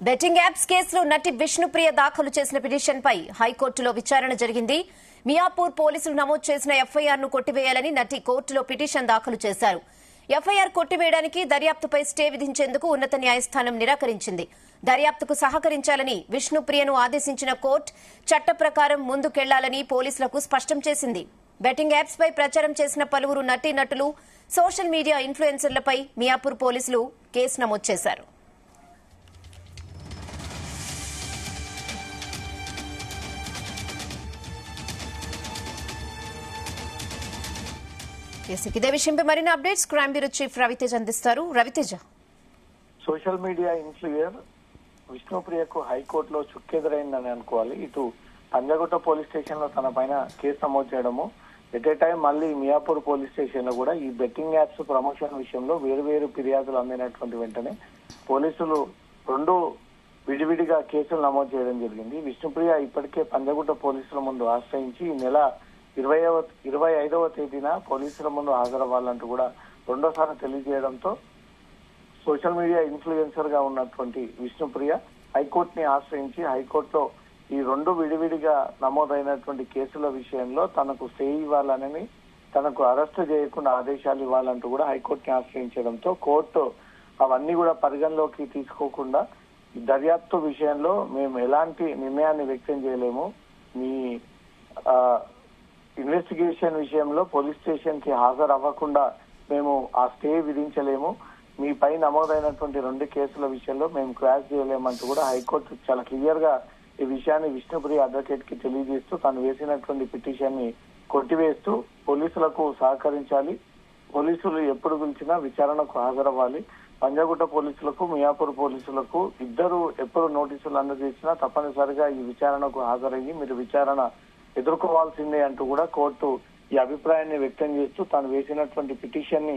Betting apps కేసులో నటి విష్ణుప్రియ దాఖలు చేసిన పిటిషన్ పై హైకోర్టులో విచారణ జరిగింది. మియాపూర్ పోలీసులు నమోదు చేసిన ఎఫ్ఐఆర్ ను కొట్టివేయాలని నటి కోర్టులో పిటిషన్ దాఖలు చేశారు. ఎఫ్ఐఆర్ కొట్టివేయడానికి దర్యాప్తుపై స్టే విధించేందుకు ఉన్నత న్యాయస్థానం నిరాకరించింది. దర్యాప్తుకు సహకరించాలని విష్ణుప్రియను ఆదేశించిన కోర్టు చట్ట ప్రకారం ముందుకెళ్లాలని పోలీసులకు స్పష్టం చేసింది. బెట్టింగ్ యాప్స్ పై ప్రచారం చేసిన పలువురు నటీనటులు, సోషల్ మీడియా ఇన్ఫ్లుయెన్సర్లపై మియాపూర్ పోలీసులు కేసు నమోదు చేశారు. ఇదే విషయంపై మరిన్ని updates crime bureau chief Raviteja అందిస్తారు. రవితేజ, సోషల్ మీడియా ఇన్ఫ్లుయర్ విష్ణుప్రియకు హైకోర్టులో చుక్కెదురైందని అనుకోవాలి. ఇటు పంజాగుట్ట పోలీస్ స్టేషన్ లో తన పైన కేసు నమోదు చేయడము, ఎట్ ఏ టైం మళ్ళీ మియాపూర్ పోలీస్ స్టేషన్ లో కూడా ఈ బెట్టింగ్ యాప్స్ ప్రమోషన్ విషయంలో వేరు ఫిర్యాదులు అందినటువంటి వెంటనే పోలీసులు రెండు విడివిడిగా కేసులు నమోదు చేయడం జరిగింది. విష్ణుప్రియ ఇప్పటికే పంజాగుట్ట పోలీసుల ముందు ఆశ్రయించి ఈ నెల 25వ తేదీన పోలీసుల ముందు హాజరవ్వాలంటూ కూడా రెండోసారి తెలియజేయడంతో సోషల్ మీడియా ఇన్ఫ్లుయెన్సర్ గా ఉన్నటువంటి విష్ణుప్రియ హైకోర్టుని ఆశ్రయించి హైకోర్టులో ఈ రెండు విడివిడిగా నమోదైనటువంటి కేసుల విషయంలో తనకు స్టే ఇవ్వాలని, తనకు అరెస్టు చేయకుండా ఆదేశాలు ఇవ్వాలంటూ కూడా హైకోర్టుని ఆశ్రయించడంతో కోర్టు అవన్నీ కూడా పరిగణలోకి తీసుకోకుండా దర్యాప్తు విషయంలో మేము ఎలాంటి నిర్ణయాన్ని వ్యక్తం చేయలేము, మీ ఇన్వెస్టిగేషన్ విషయంలో పోలీస్ స్టేషన్ కి హాజరు అవ్వకుండా మేము ఆ స్టే విధించలేము, మీపై నమోదైనటువంటి రెండు కేసుల విషయంలో మేము క్రాష్ చేయలేమంటూ కూడా హైకోర్టు చాలా క్లియర్ గా ఈ విషయాన్ని విష్ణుప్రియ అడ్వకేట్ కి తెలియజేస్తూ తను వేసినటువంటి పిటిషన్ ని కొట్టివేస్తూ పోలీసులకు సహకరించాలి, పోలీసులు ఎప్పుడు పిలిచినా విచారణకు హాజరవ్వాలి, పంజాగుట్ట పోలీసులకు మియాపూర్ పోలీసులకు ఇద్దరు ఎప్పుడు నోటీసులు అందజేసినా తప్పనిసరిగా ఈ విచారణకు హాజరయ్యి మీరు విచారణ ఎదుర్కోవాల్సిందే అంటూ కూడా కోర్టు ఈ అభిప్రాయాన్ని వ్యక్తం చేస్తూ తాను వేసినటువంటి పిటిషన్ ని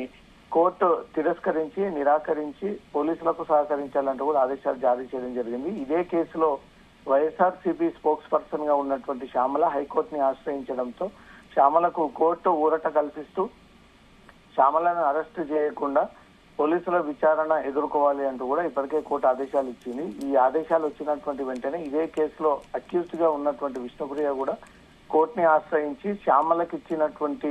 కోర్టు తిరస్కరించి నిరాకరించి పోలీసులకు సహకరించాలంటూ కూడా ఆదేశాలు జారీ చేయడం జరిగింది. ఇదే కేసులో వైఎస్ఆర్సీపీ స్పోక్స్ పర్సన్ గా ఉన్నటువంటి శ్యామల హైకోర్టుని ఆశ్రయించడంతో శ్యామలకు కోర్టు ఊరట కల్పిస్తూ శ్యామలను అరెస్టు చేయకుండా పోలీసుల విచారణ ఎదుర్కోవాలి అంటూ కూడా ఇప్పటికే కోర్టు ఆదేశాలు ఇచ్చింది. ఈ ఆదేశాలు వచ్చినటువంటి వెంటనే ఇదే కేసులో అక్యూజ్డ్ గా ఉన్నటువంటి విష్ణుప్రియ కూడా కోర్టుని ఆశ్రయించి శ్యామలకు ఇచ్చినటువంటి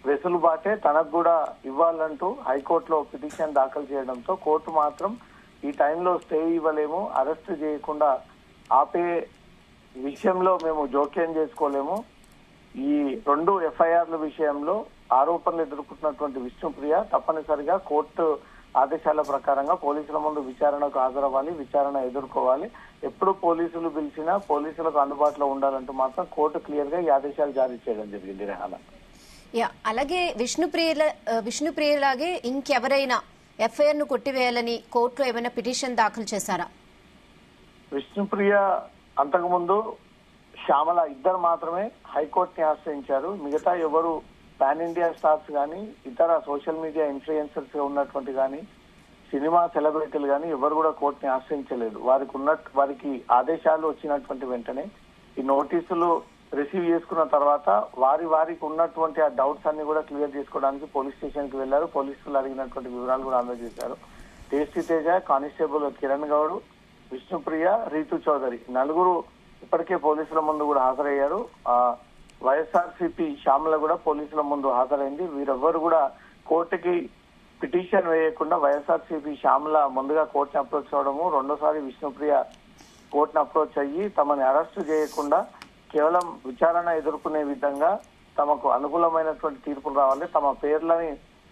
వెసులుబాటే తనకు కూడా ఇవ్వాలంటూ హైకోర్టులో పిటిషన్ దాఖలు చేయడంతో కోర్టు మాత్రం ఈ టైంలో స్టే ఇవ్వలేము, అరెస్ట్ చేయకుండా ఆపే విషయంలో మేము జోక్యం చేసుకోలేము, ఈ రెండు ఎఫ్ఐఆర్ల విషయంలో ఆరోపణలు ఎదుర్కొంటున్నటువంటి విష్ణుప్రియ తప్పనిసరిగా కోర్టు ఆదేశాల ప్రకారంగా పోలీసుల ముందు విచారణకు హాజరవ్వాలి, విచారణ ఎదుర్కోవాలి, ఎప్పుడు పోలీసులు పిలిచినా పోలీసులకు అందుబాటులో ఉండాలంటూ మాత్రం కోర్టు క్లియర్ గా ఈ ఆదేశాలు జారీ చేయడం జరిగింది. రెహానా, అలాగే విష్ణుప్రియలాగే ఇంకెవరైనా ఎఫ్ఐఆర్ ను కొట్టివేయాలని కోర్టులో ఏమైనా పిటిషన్ దాఖలు చేశారా? విష్ణుప్రియ అంతకుముందు శ్యామల ఇద్దరు మాత్రమే హైకోర్టుని ఆశ్రయించారు. మిగతా ఎవరు పాన్ ఇండియా స్టార్స్ గానీ ఇతర సోషల్ మీడియా ఇన్ఫ్లుయెన్సర్స్ గా ఉన్నటువంటి గానీ సినిమా సెలబ్రిటీలు గానీ ఎవరు కూడా కోర్టుని ఆశ్రయించలేదు. వారికి ఆదేశాలు వచ్చినటువంటి వెంటనే ఈ నోటీసులు రిసీవ్ చేసుకున్న తర్వాత వారికి ఉన్నటువంటి ఆ డౌట్స్ అన్ని కూడా క్లియర్ చేసుకోవడానికి పోలీస్ స్టేషన్ కి వెళ్లారు. పోలీసులు అడిగినటువంటి వివరాలు కూడా అందజేశారు. టేస్టీ తేజ, కానిస్టేబుల్ కిరణ్ గౌడ్, విష్ణుప్రియ, రీతు చౌదరి నలుగురు ఇప్పటికే పోలీసుల ముందు కూడా హాజరయ్యారు. వైఎస్ఆర్సీపీ శ్యామల కూడా పోలీసుల ముందు హాజరైంది. వీరెవ్వరు కూడా కోర్టుకి పిటిషన్ వేయకుండా వైఎస్ఆర్సీపీ శ్యామల ముందుగా కోర్టుని అప్రోచ్ అవడము, రెండోసారి విష్ణుప్రియ కోర్టును అప్రోచ్ అయ్యి తమని అరెస్టు చేయకుండా కేవలం విచారణ ఎదుర్కొనే విధంగా తమకు అనుకూలమైనటువంటి తీర్పులు రావాలి, తమ పేర్లని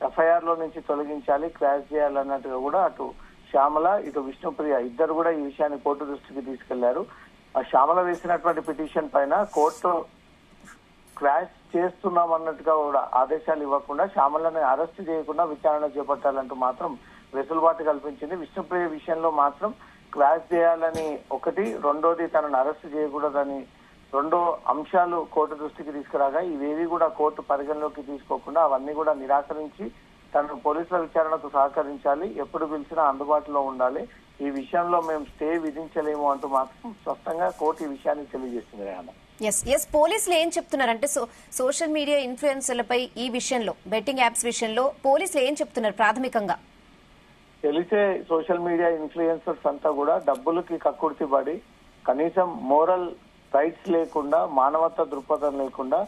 ఎఫ్ఐఆర్ లో నుంచి తొలగించాలి, క్రాష్ చేయాలన్నట్టుగా కూడా అటు శ్యామల ఇటు విష్ణుప్రియ ఇద్దరు కూడా ఈ విషయాన్ని కోర్టు దృష్టికి తీసుకెళ్లారు. ఆ శ్యామల వేసినటువంటి పిటిషన్ పైన కోర్టు క్రాష్ చేస్తున్నాం అన్నట్టుగా కూడా ఆదేశాలు ఇవ్వకుండా శ్యామలని అరెస్ట్ చేయకుండా విచారణ చేపట్టాలంటూ మాత్రం వెసులుబాటు కల్పించింది. విష్ణుప్రియ విషయంలో మాత్రం క్రాష్ చేయాలని ఒకటి, రెండోది తనను అరెస్ట్ చేయకూడదని రెండో అంశాలు కోర్టు దృష్టికి తీసుకురాగా ఇవేవి కూడా కోర్టు పరిగణలోకి తీసుకోకుండా అవన్నీ కూడా నిరాకరించి తనను పోలీసుల విచారణకు సహకరించాలి, ఎప్పుడు పిలిచినా అందుబాటులో ఉండాలి, ఈ విషయంలో మేము స్టే విధించలేము అంటూ మాత్రం స్పష్టంగా కోర్టు ఈ విషయాన్ని తెలియజేస్తుంది. రేహనా, పోలీసులు ఏం చెప్తున్నారంటే సోషల్ మీడియా ఇన్ఫ్లుయెన్సర్లపై ఈ విషయంలో బెట్టింగ్ యాప్స్ విషయంలో పోలీసులు ఏం చెప్తున్నారు ప్రాథమికంగా? తెలిసే సోషల్ మీడియా ఇన్ఫ్లుయెన్సర్స్ అంతా కూడా డబ్బులకి కక్కుర్తి పడి కనీసం మోరల్ రైట్స్ లేకుండా మానవత్వ దృక్పథం లేకుండా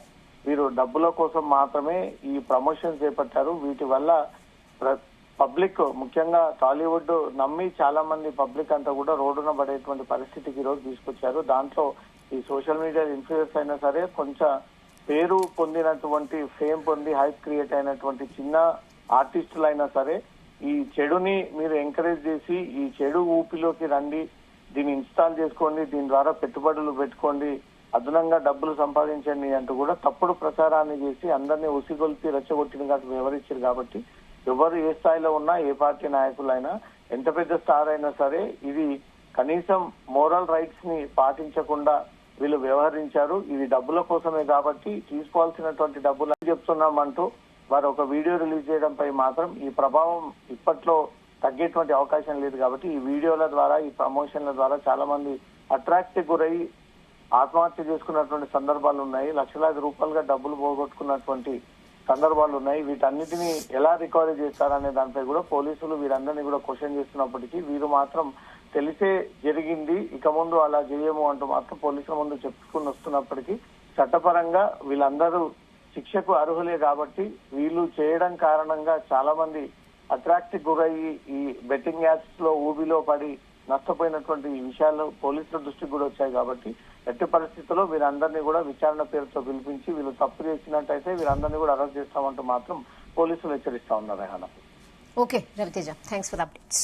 వీరు డబ్బుల కోసం మాత్రమే ఈ ప్రమోషన్ చేపట్టారు. వీటి వల్ల పబ్లిక్ ముఖ్యంగా టాలీవుడ్ నమ్మి చాలా మంది పబ్లిక్ అంతా కూడా రోడ్డున పడేటువంటి పరిస్థితికి ఈరోజు తీసుకొచ్చారు. దాంట్లో ఈ సోషల్ మీడియా ఇన్ఫ్లుయెన్స్ అయినా సరే కొంచెం పేరు పొందినటువంటి ఫేమ్ పొంది హైప్ క్రియేట్ అయినటువంటి చిన్న ఆర్టిస్టులైనా సరే ఈ చెడుని మీరు ఎంకరేజ్ చేసి ఈ చెడు ఊపిలోకి రండి, దీన్ని ఇన్స్టాల్ చేసుకోండి, దీని ద్వారా పెట్టుబడులు పెట్టుకోండి, అదనంగా డబ్బులు సంపాదించండి అంటూ కూడా తప్పుడు ప్రచారాన్ని చేసి అందరినీ ఉసిగొల్పి రెచ్చగొట్టినగా వివరించారు. కాబట్టి ఎవరు ఏ స్థాయిలో ఉన్నా ఏ పార్టీ నాయకులైనా ఎంత పెద్ద స్టార్ అయినా సరే ఇది కనీసం మోరల్ రైట్స్ ని పాటించకుండా వీళ్ళు వ్యవహరించారు. ఇది డబ్బుల కోసమే కాబట్టి తీసుకోవాల్సినటువంటి డబ్బులు చెప్తున్నామంటూ వారు ఒక వీడియో రిలీజ్ చేయడంపై మాత్రం ఈ ప్రభావం ఇప్పట్లో తగ్గేటువంటి అవకాశం లేదు. కాబట్టి ఈ వీడియోల ద్వారా ఈ ప్రమోషన్ల ద్వారా చాలా మంది అట్రాక్ట్ గురై ఆత్మహత్య చేసుకున్నటువంటి సందర్భాలు ఉన్నాయి. లక్షలాది రూపాయలుగా డబ్బులు పోగొట్టుకున్నటువంటి సందర్భాలు ఉన్నాయి. వీటన్నిటిని ఎలా రికవరీ చేస్తారనే దానిపై కూడా పోలీసులు వీరందరినీ కూడా క్వశ్చన్ చేస్తున్నప్పటికీ వీరు మాత్రం తెలిసే జరిగింది, ఇక ముందు అలా చేయము అంటూ మాత్రం పోలీసుల ముందు చెప్పుకుని వస్తున్నప్పటికీ చట్టపరంగా వీళ్ళందరూ శిక్షకు అర్హులే. కాబట్టి వీళ్ళు చేయడం కారణంగా చాలా మంది అట్రాక్ట్ గురయ్యి ఈ బెట్టింగ్ యాప్స్ లో ఊబిలో పడి నష్టపోయినటువంటి విషయాలు పోలీసుల దృష్టికి కూడా వచ్చాయి. కాబట్టి ఎట్టి పరిస్థితుల్లో వీరందరినీ కూడా విచారణ పేరుతో పిలిపించి వీళ్ళు తప్పు చేసినట్టయితే వీరందరినీ కూడా అరెస్ట్ చేస్తామంటూ మాత్రం పోలీసులు హెచ్చరిస్తా ఉన్నారు. Okay Raviteja, thanks for the updates.